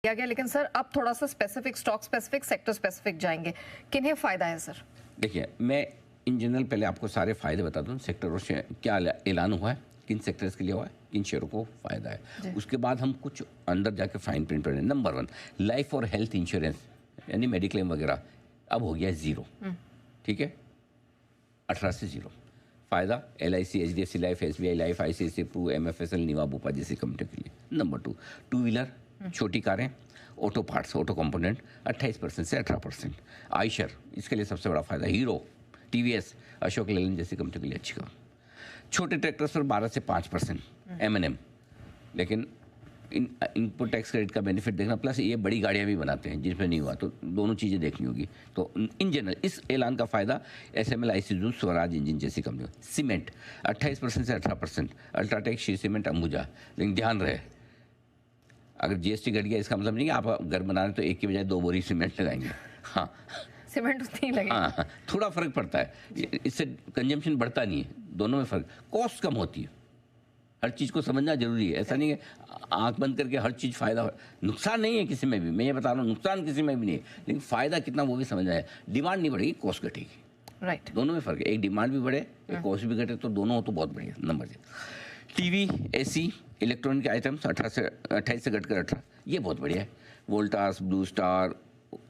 किया गया, लेकिन सर अब थोड़ा सा specific, stock specific, sector specific जाएंगे। किन्हें फायदा है सर? देखिए, मैं इन जनरल पहले आपको सारे फायदे बता दूं, सेक्टरों से क्या ऐलान हुआ है, किन सेक्टर्स के लिए हुआ है, किन शेयरों को फायदा है। उसके बाद हम कुछ अंदर जाके फाइन प्रिंट पढ़ें। नंबर 1, लाइफ और हेल्थ इंश्योरेंस यानी मेडिक्लेम वगैरह अब हो गया है 0। ठीक है, 18 से 0 फायदा LIC, HDFC life, SBI life, ICICI Pru, MFSL, Niva Bupa जैसी कंपनियों के लिए। नंबर 2, 2 व्हीलर, छोटी कारें, ऑटो पार्ट्स, ऑटो कंपोनेंट 28% से 18%। आयशर, इसके लिए सबसे बड़ा फायदा। हीरो, TVS, अशोक लेलैंड जैसी कंपनियों के लिए अच्छी खबर। छोटे ट्रैक्टर्स पर 12 से 5%। M&M, लेकिन इनपुट टैक्स क्रेडिट का बेनिफिट देखना, प्लस ये बड़ी गाड़ियाँ भी बनाते हैं जिसमें नहीं हुआ, तो दोनों चीज़ें देखनी होगी। तो इन जनरल इस ऐलान का फ़ायदा SML, ICICI, स्वराज इंजन जैसी कंपनियों। सीमेंट 28% से 18%। UltraTech, Shri cement, Ambuja. लेकिन ध्यान रहे, अगर GST घट गया इसका मतलब नहीं कि आप घर बना रहे तो एक की बजाय 2 बोरी सीमेंट लगाएंगे। हाँ, सीमेंट उतनी ही लगेगी। हाँ, थोड़ा फ़र्क पड़ता है, इससे कंजम्पशन बढ़ता नहीं है, दोनों में फ़र्क, कॉस्ट कम होती है। हर चीज़ को समझना जरूरी है। ऐसा नहीं है आंख बंद करके हर चीज़ फ़ायदा, नुकसान नहीं है किसी में भी, मैं ये बता रहा हूँ, नुकसान किसी में भी नहीं है, लेकिन फ़ायदा कितना वो भी समझना है। डिमांड नहीं बढ़ेगी, कॉस्ट घटेगी। राइट, दोनों में फ़र्क है, एक डिमांड भी बढ़े, एक कॉस्ट भी घटे, तो दोनों हो तो बहुत बढ़िया। Number 6, TV, AC, electronic items 28 से घटकर 18, ये बहुत बढ़िया है। वोल्टास, ब्लू स्टार,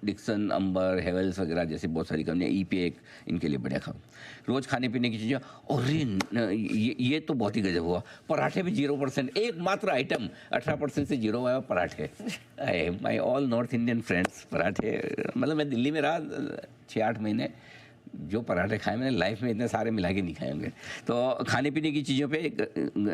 डिक्सन, अंबर, हेवल्स वगैरह जैसे बहुत सारी कंपनियाँ, EPEC, इनके लिए बढ़िया खबर। रोज़ खाने पीने की चीज़ें, और ये तो बहुत ही गजब हुआ, पराठे भी 0%, एकमात्र आइटम 18% से 0 आया, पराठे। My all north Indian friends, पराठे, मतलब मैं दिल्ली में रहा 6-8 महीने, जो पराठे खाए मैंने लाइफ में इतने सारे मिला के नहीं खाए होंगे। तो खाने पीने की चीज़ों पे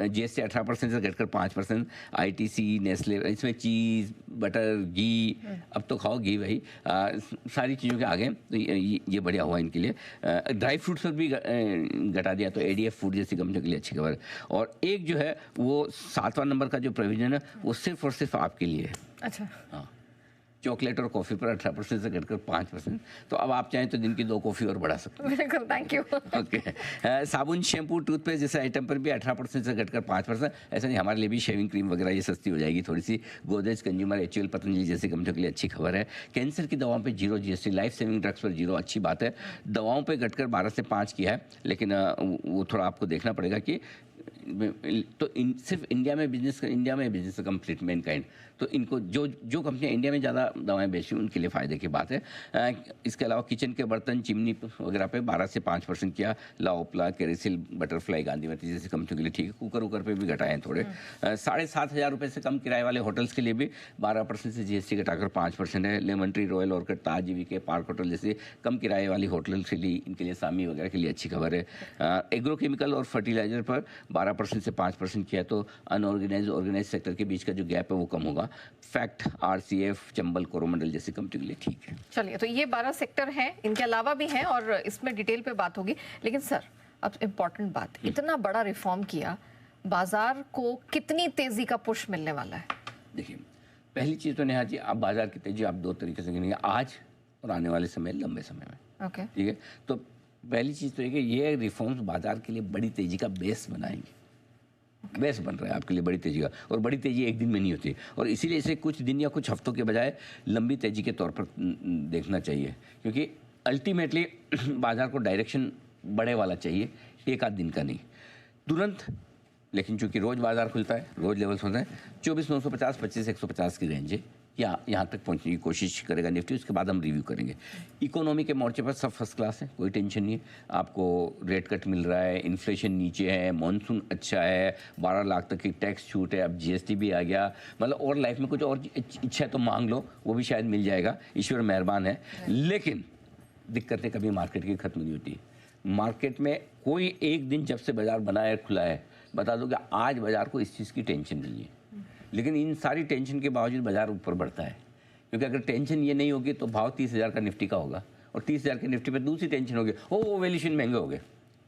GST 18% से घटकर 5%। ITC, नेस्ले, इसमें चीज़, बटर, घी, अब तो खाओ घी भाई, सारी चीज़ों के आगे, तो ये बढ़िया हुआ इनके लिए। ड्राई फ्रूट्स पर भी घटा दिया, तो ADF फूड जैसी कंपनियों के लिए अच्छी खबर है। और एक जो है वो 7वां नंबर का जो प्रोविजन है वो सिर्फ और सिर्फ आपके लिए है। अच्छा, हाँ, चॉकलेट और कॉफ़ी पर 18% से घटकर 5%। तो अब आप चाहें तो दिन की 2 कॉफ़ी और बढ़ा सकते हैं। बिल्कुल, थैंक यू। ओके, साबुन, शैम्पू, टूथपेस्ट जैसे आइटम पर भी 18% से घटकर 5%। ऐसा नहीं, हमारे लिए भी शेविंग क्रीम वगैरह ये सस्ती हो जाएगी थोड़ी सी। गोदरेज, कंज्यूमर, HUL, पतंजलि जैसी कंपनियों के लिए अच्छी खबर है। कैंसर की दवाओं पर 0 GST, लाइफ सेविंग ड्रग्स पर 0, अच्छी बात है। दवाओं पर घटकर 12 से 5 किया है, लेकिन वो थोड़ा आपको देखना पड़ेगा कि तो सिर्फ इंडिया में बिजनेस कंप्लीट मैनकाइंड, तो इनको जो कंपनियां इंडिया में ज़्यादा दवाएं बेची उनके लिए फ़ायदे की बात है। इसके अलावा किचन के बर्तन, चिमनी वगैरह पे 12 से 5% किया। लाओपला, केरेसिल, बटरफ्लाई, गांधीमती जैसी कंपनियों के लिए ठीक है। कुकर पे भी घटाए हैं थोड़े। 7,500 रुपये से कम किराए वाले होटल्स के लिए भी 12% से GST घटाकर 5% है। लेमन ट्री, रॉयल ऑर्किड, ताज, जीवीके, पार्क होटल जैसे कम किराए वाली होटल के लिए, इनके लिए, सामी वगैरह के लिए अच्छी खबर है। एग्रोकेमिकल और फर्टिलाइजर पर 12% से 5% किया, तो अनऑर्गेनाइज ऑर्गेनाइज सेक्टर के बीच का जो गैप है वो कम होगा। फैक्ट, RCF, चंबल, कोरोमंडल जैसी कंपनी के लिए ठीक है। चलिए, तो ये 12 सेक्टर हैं, इनके अलावा भी हैं और इसमें डिटेल पे बात होगी। लेकिन सर, अब इम्पोर्टेंट बात, इतना बड़ा रिफॉर्म किया, बाजार को कितनी तेजी का पुश मिलने वाला है? देखिए, पहली चीज़ तो नेहा जी, आप बाजार की तेजी आप 2 तरीके से गिनेंगे, आज और आने वाले समय, लंबे समय में। ओके, ठीक है, तो पहली चीज़ तो ये कि ये रिफॉर्म्स बाजार के लिए बड़ी तेजी का बेस बनाएंगे। बेस बन रहा है आपके लिए बड़ी तेजी का, और बड़ी तेजी एक दिन में नहीं होती, और इसीलिए इसे कुछ दिन या कुछ हफ्तों के बजाय लंबी तेजी के तौर पर देखना चाहिए, क्योंकि अल्टीमेटली बाजार को डायरेक्शन बड़े वाला चाहिए, एक आध दिन का नहीं, तुरंत। लेकिन चूंकि रोज़ बाजार खुलता है, रोज़ लेवल्स होते हैं, 24,950, 25,150 की रेंज है, यहाँ तक पहुंचने की कोशिश करेगा निफ्टी। उसके बाद हम रिव्यू करेंगे। इकोनॉमी के मोर्चे पर सब फर्स्ट क्लास है, कोई टेंशन नहीं है। आपको रेट कट मिल रहा है, इन्फ्लेशन नीचे है, मॉनसून अच्छा है, 12 लाख तक की टैक्स छूट है, अब GST भी आ गया, मतलब और लाइफ में कुछ और इच्छा है तो मांग लो, वो भी शायद मिल जाएगा, ईश्वर मेहरबान है। लेकिन दिक्कतें कभी मार्केट की खत्म नहीं होती। मार्केट में कोई एक दिन जब से बाजार बना है, खुला है, बता दो कि आज बाजार को इस चीज़ की टेंशन नहीं है, लेकिन इन सारी टेंशन के बावजूद बाजार ऊपर बढ़ता है, क्योंकि अगर टेंशन ये नहीं होगी तो भाव 30,000 का निफ्टी का होगा, और 30,000 के निफ्टी पे दूसरी टेंशन होगी, वो वैल्यूएशन महंगे हो गए।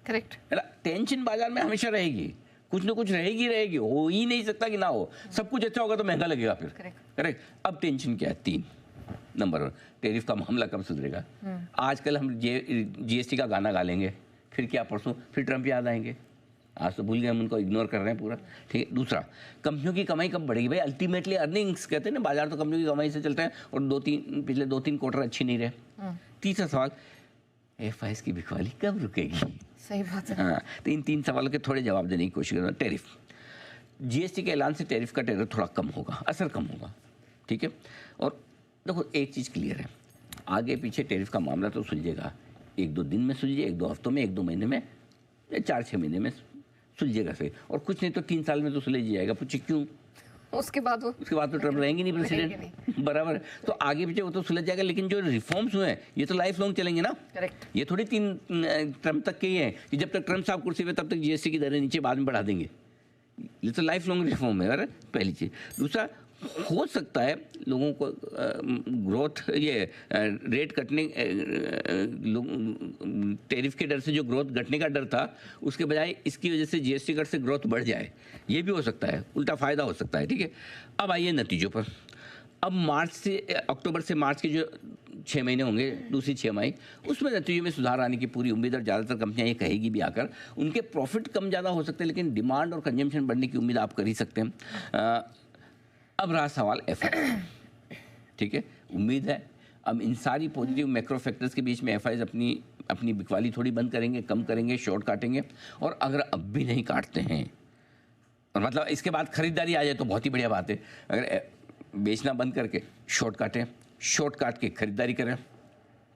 करेक्ट, टेंशन बाजार में हमेशा रहेगी, कुछ ना कुछ रहेगी, हो ही नहीं सकता कि ना हो। सब कुछ अच्छा होगा तो महंगा लगेगा फिर। करेक्ट। अब टेंशन क्या है? 3 नंबर 1, टैरिफ का मामला कब सुधरेगा। आजकल हम GST का गाना गा लेंगे, फिर क्या परसों फिर ट्रंप याद आएंगे। आज तो भूल गए, हम उनको इग्नोर कर रहे हैं पूरा, ठीक है। दूसरा, कंपनियों की कमाई कब बढ़ेगी भाई? अल्टीमेटली अर्निंग्स कहते हैं ना, बाजार तो कंपनियों की कमाई से चलता है, और पिछले 2-3 क्वार्टर अच्छी नहीं रहे। तीसरा सवाल, एफआईएस की बिकवाली कब रुकेगी? सही बात है। हाँ, तो इन 3 सवालों के थोड़े जवाब देने की कोशिश करूँगा। टैरिफ, जीएसटी के ऐलान से टैरिफ का टेरर थोड़ा कम होगा, असर कम होगा, ठीक है। और देखो एक चीज़ क्लियर है, आगे पीछे टैरिफ का मामला तो सुलझेगा, 1-2 दिन में सुलझे, 1-2 हफ्तों में, 1-2 महीने में, 4-6 महीने में सुलझेगा सही, और कुछ नहीं तो 3 साल में तो सुलझ जाएगा। पूछे क्यों? उसके बाद तो ट्रम्प रहेंगे नहीं प्रेसिडेंट, बराबर है। तो आगे पीछे वो तो सुलझ जाएगा, लेकिन जो रिफॉर्म्स हुए हैं ये तो लाइफ लॉन्ग चलेंगे ना। करेक्ट। ये थोड़ी 3 ट्रम्प तक के ही है कि जब तक ट्रम्प साहब कुर्सी पे तब तक जीएसटी की दरें नीचे बाद में बढ़ा देंगे। ये तो लाइफ लॉन्ग रिफॉर्म है, पहली चीज़। दूसरा, हो सकता है लोगों को ग्रोथ, ये रेट कटने, टैरिफ के डर से जो ग्रोथ घटने का डर था, उसके बजाय इसकी वजह से जीएसटी कट से ग्रोथ बढ़ जाए, ये भी हो सकता है, उल्टा फायदा हो सकता है, ठीक है। अब आइए नतीजों पर। अब अक्टूबर से मार्च के जो 6 महीने होंगे, दूसरी 6 माही, उसमें नतीजों में सुधार आने की पूरी उम्मीद, और ज़्यादातर कंपनियां ये कहेगी भी आकर, उनके प्रॉफिट कम ज़्यादा हो सकते हैं, लेकिन डिमांड और कंजम्पशन बढ़ने की उम्मीद आप कर ही सकते हैं। अब रहा सवाल एफआईआई, ठीक है। उम्मीद है अब इन सारी पॉजिटिव मैक्रो फैक्टर्स के बीच में एफआईआई अपनी बिकवाली थोड़ी बंद करेंगे, कम करेंगे, शॉर्ट काटेंगे, और अगर अब भी नहीं काटते हैं, और मतलब इसके बाद खरीदारी आ जाए तो बहुत ही बढ़िया बात है। अगर बेचना बंद करके शॉर्ट काटें, शॉर्ट काट के खरीदारी करें,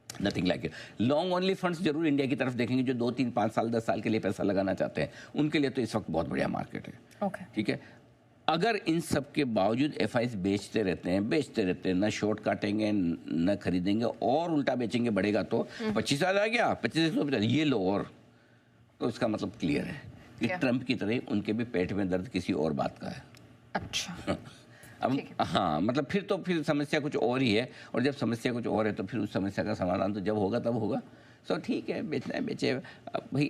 nothing like it. Long only funds जरूर इंडिया की तरफ देखेंगे, जो 2, 3, 5 साल, 10 साल के लिए पैसा लगाना चाहते हैं, उनके लिए तो इस वक्त बहुत बढ़िया मार्केट है, ओके। ठीक है। अगर इन सब के बावजूद एफआईआई बेचते रहते हैं, न शॉर्ट काटेंगे, न खरीदेंगे, और उल्टा बेचेंगे, बढ़ेगा तो 25,000 आ गया, 25,000 ये लो, और तो इसका मतलब क्लियर है कि ट्रंप की तरह उनके भी पेट में दर्द किसी और बात का है। अच्छा। अब हाँ, मतलब फिर समस्या कुछ और ही है, और जब समस्या कुछ और है तो फिर उस समस्या का समाधान तो जब होगा तब होगा। सो ठीक है, बेचना है बेचे। अब भाई,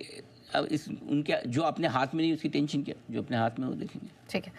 अब उनके जो अपने हाथ में नहीं, उसकी टेंशन क्या, जो अपने हाथ में वो देखेंगे। ठीक है।